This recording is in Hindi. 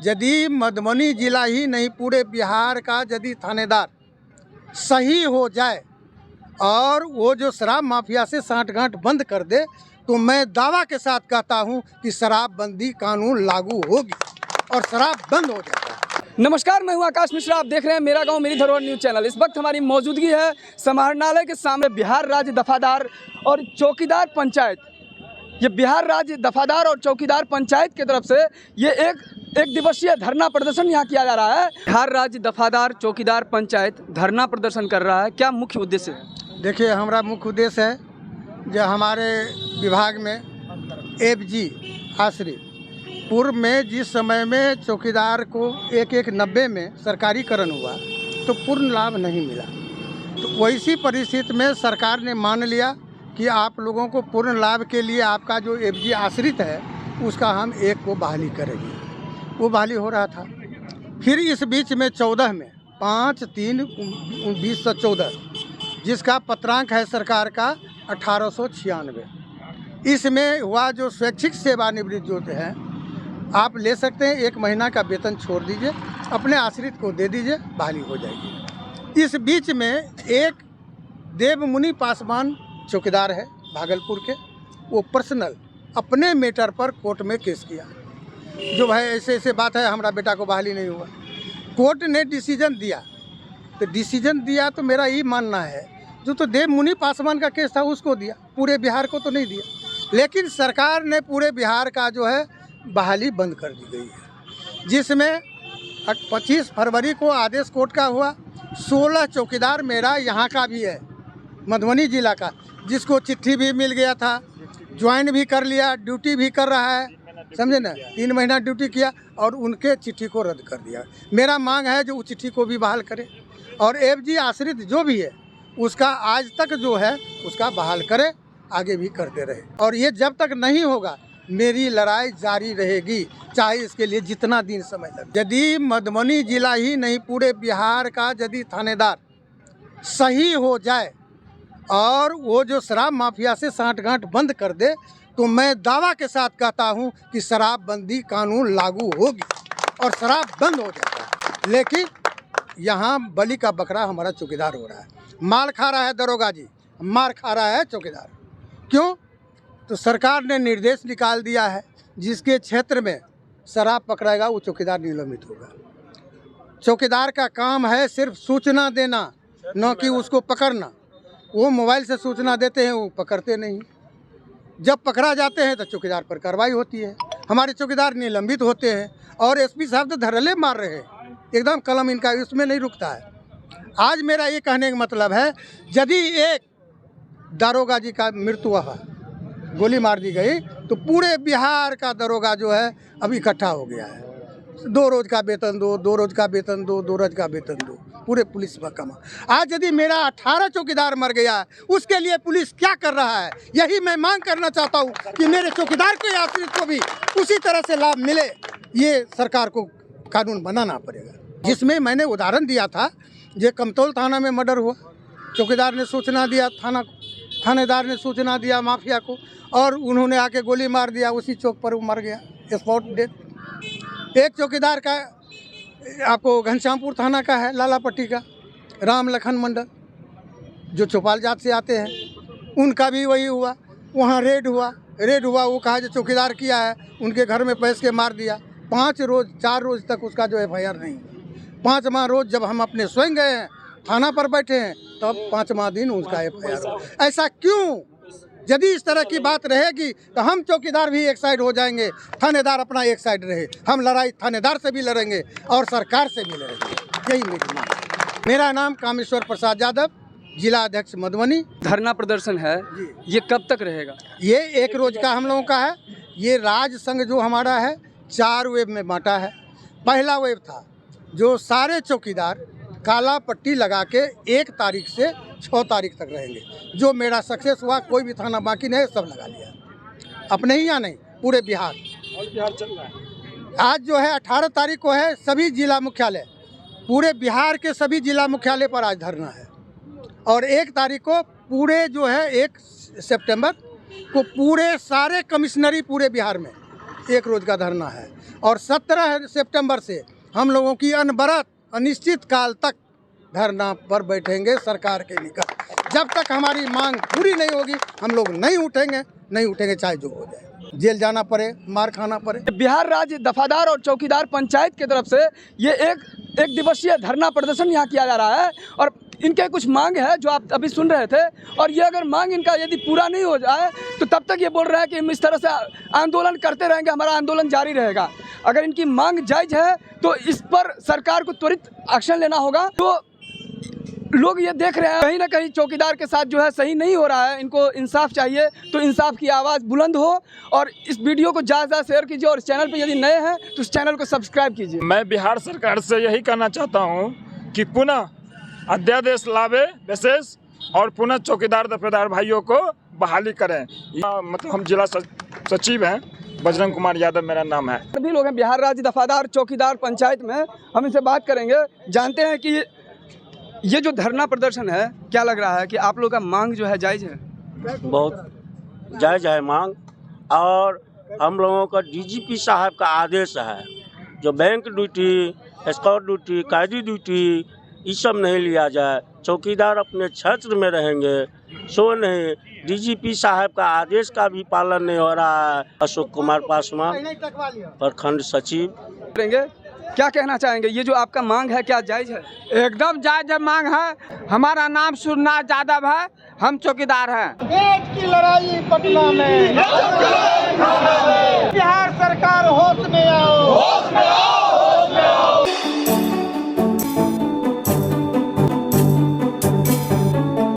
यदि मधुबनी जिला ही नहीं पूरे बिहार का यदि थानेदार सही हो जाए और वो जो शराब माफिया से साठगांठ बंद कर दे तो मैं दावा के साथ कहता हूं कि शराबबंदी कानून लागू होगी और शराब बंद हो जाएगा। नमस्कार, मैं हूं आकाश मिश्रा। आप देख रहे हैं मेरा गांव मेरी धरोहर न्यूज़ चैनल। इस वक्त हमारी मौजूदगी है समाहरणालय के सामने बिहार राज्य दफादार और चौकीदार पंचायत। ये बिहार राज्य दफादार और चौकीदार पंचायत की तरफ से ये एक दिवसीय धरना प्रदर्शन यहाँ किया जा रहा है। बिहार राज्य दफादार चौकीदार पंचायत धरना प्रदर्शन कर रहा है। क्या मुख्य उद्देश्य है? देखिए, हमारा मुख्य उद्देश्य है जो हमारे विभाग में एफजी आश्रित पूर्व में जिस समय में चौकीदार को 1190 में सरकारीकरण हुआ तो पूर्ण लाभ नहीं मिला, तो वैसी परिस्थिति में सरकार ने मान लिया कि आप लोगों को पूर्ण लाभ के लिए आपका जो एफजी आश्रित है उसका हम एक को बहाली करेंगे। वो बहाली हो रहा था। फिर इस बीच में 14 में 5/3/2014 जिसका पत्रांक है सरकार का 1896, इसमें हुआ जो स्वैच्छिक सेवानिवृत्त जो है आप ले सकते हैं। 1 महीना का वेतन छोड़ दीजिए, अपने आश्रित को दे दीजिए, बहाली हो जाएगी। इस बीच में एक देवमुनि पासवान चौकीदार है भागलपुर के, वो पर्सनल अपने मैटर पर कोर्ट में केस किया जो भाई ऐसे ऐसे बात है, हमारा बेटा को बहाली नहीं हुआ। कोर्ट ने डिसीजन दिया, तो डिसीजन दिया तो मेरा ये मानना है जो तो देवमुनि पासवान का केस था उसको दिया, पूरे बिहार को तो नहीं दिया। लेकिन सरकार ने पूरे बिहार का जो है बहाली बंद कर दी गई है, जिसमें 25 फरवरी को आदेश कोर्ट का हुआ। 16 चौकीदार मेरा यहाँ का भी है, मधुबनी जिला का, जिसको चिट्ठी भी मिल गया था, ज्वाइन भी कर लिया, ड्यूटी भी कर रहा है, समझे ना। 3 महीना ड्यूटी किया और उनके चिट्ठी को रद्द कर दिया। मेरा मांग है जो उस चिट्ठी को भी बहाल करे और एफजी आश्रित जो भी है उसका आज तक जो है उसका बहाल करे, आगे भी करते रहे। और ये जब तक नहीं होगा मेरी लड़ाई जारी रहेगी, चाहे इसके लिए जितना दिन समय लगे। यदि मधुबनी जिला ही नहीं पूरे बिहार का यदि थानेदार सही हो जाए और वो जो शराब माफिया से साठगांठ बंद कर दे तो मैं दावा के साथ कहता हूं कि शराबबंदी कानून लागू होगी और शराब बंद हो जाएगा। लेकिन यहाँ बलि का बकरा हमारा चौकीदार हो रहा है, मार खा रहा है दरोगा जी, मार खा रहा है चौकीदार। क्यों? तो सरकार ने निर्देश निकाल दिया है जिसके क्षेत्र में शराब पकड़ेगा वो चौकीदार निलंबित होगा। चौकीदार का काम है सिर्फ सूचना देना, न कि उसको पकड़ना। वो मोबाइल से सूचना देते हैं, वो पकड़ते नहीं। जब पकड़ा जाते हैं तो चौकीदार पर कार्रवाई होती है, हमारे चौकीदार निलंबित होते हैं। और एसपी साहब तो धरले मार रहे हैं, एकदम कलम इनका इसमें नहीं रुकता है। आज मेरा ये कहने का मतलब है यदि एक दारोगा जी का मृत्यु हुआ, गोली मार दी गई, तो पूरे बिहार का दरोगा जो है अब इकट्ठा हो गया है। 2 रोज का वेतन दो, 2 रोज का वेतन दो, 2 रोज का वेतन दो, पूरे पुलिस महकमा। आज यदि मेरा 18 चौकीदार मर गया है उसके लिए पुलिस क्या कर रहा है? यही मैं मांग करना चाहता हूँ कि मेरे चौकीदार को आश्रित को भी उसी तरह से लाभ मिले। ये सरकार को कानून बनाना पड़ेगा। जिसमें मैंने उदाहरण दिया था, जो कमतौल थाना में मर्डर हुआ, चौकीदार ने सूचना दिया थानेदार ने सूचना दिया माफिया को और उन्होंने आके गोली मार दिया, उसी चौक पर वो मर गया, स्पॉट डेथ। एक चौकीदार का आपको घनश्यामपुर थाना का है, लालापट्टी का, राम लखन मंडल, जो चौपाल जात से आते हैं, उनका भी वही हुआ। वहाँ रेड हुआ, वो कहा जो चौकीदार किया है, उनके घर में पैस के मार दिया। 4 रोज तक उसका जो FIR नहीं। 5वां रोज जब हम अपने स्वयं गए हैं, थाना पर बैठे हैं, तब 5वां दिन उसका FIR हो। ऐसा क्यों? यदि इस तरह की बात रहेगी तो हम चौकीदार भी एक साइड हो जाएंगे, थानेदार अपना एक साइड रहे। हम लड़ाई थानेदार से भी लड़ेंगे और सरकार से भी लड़ेंगे। यही मेरी मांग है। मेरा नाम कामेश्वर प्रसाद यादव, जिला अध्यक्ष मधुबनी। धरना प्रदर्शन है, ये कब तक रहेगा? ये 1 रोज का हम लोगों का है। ये राज संघ जो हमारा है 4 वेब में बांटा है। पहला वेब था जो सारे चौकीदार काला पट्टी लगा के 1 तारीख से 6 तारीख तक रहेंगे। जो मेरा सक्सेस हुआ, कोई भी थाना बाकी नहीं, सब लगा लिया अपने ही, या नहीं पूरे बिहार चल रहा है। आज जो है 18 तारीख को है, सभी जिला मुख्यालय, पूरे बिहार के सभी जिला मुख्यालय पर आज धरना है। और 1 तारीख को पूरे जो है 1 सितंबर को पूरे सारे कमिश्नरी पूरे बिहार में 1 रोज का धरना है और 17 सितंबर से हम लोगों की अनवरत अनिश्चित काल तक धरना पर बैठेंगे सरकार के निकट। जब तक हमारी मांग पूरी नहीं होगी हम लोग नहीं उठेंगे चाहे जो हो जाए, जेल जाना पड़े, मार खाना पड़े। बिहार राज्य दफादार और चौकीदार पंचायत की तरफ से ये एक दिवसीय धरना प्रदर्शन यहाँ किया जा रहा है और इनके कुछ मांग है जो आप अभी सुन रहे थे और ये अगर मांग इनका यदि पूरा नहीं हो जाए तो तब तक ये बोल रहा है कि हम इस तरह से आंदोलन करते रहेंगे, हमारा आंदोलन जारी रहेगा। अगर इनकी मांग जायज़ है तो इस पर सरकार को त्वरित एक्शन लेना होगा। तो लोग ये देख रहे हैं कहीं ना कहीं चौकीदार के साथ जो है सही नहीं हो रहा है, इनको इंसाफ चाहिए, तो इंसाफ की आवाज़ बुलंद हो और इस वीडियो को ज़्यादा शेयर कीजिए और इस चैनल पर यदि नए हैं तो इस चैनल को सब्सक्राइब कीजिए। मैं बिहार सरकार से यही कहना चाहता हूँ कि पुनः अध्यादेश लावे विशेष और पुनः चौकीदार दफेदार भाइयों को बहाली करें। मतलब हम जिला सचिव हैं, बजरंग कुमार यादव मेरा नाम है। सभी लोग हैं बिहार राज्य दफादार चौकीदार पंचायत में, हम इनसे बात करेंगे, जानते हैं कि ये जो धरना प्रदर्शन है क्या लग रहा है कि आप लोग का मांग जो है जायज़ है? बहुत जायज़ है मांग और हम लोगों का डीजीपी साहब का आदेश है जो बैंक ड्यूटी, स्काउट ड्यूटी, कायदी ड्यूटी ये सब नहीं लिया जाए, चौकीदार अपने क्षेत्र में रहेंगे, सो नहीं। डीजीपी साहब का आदेश का भी पालन नहीं हो रहा है। अशोक कुमार पासवान, प्रखंड सचिव। करेंगे, क्या कहना चाहेंगे? ये जो आपका मांग है क्या जायज़ है? एकदम जायज मांग है। हमारा नाम सूर्यनाथ यादव है, हम चौकीदार हैं। पेट की लड़ाई पटना में, बिहार सरकार होश में आओ।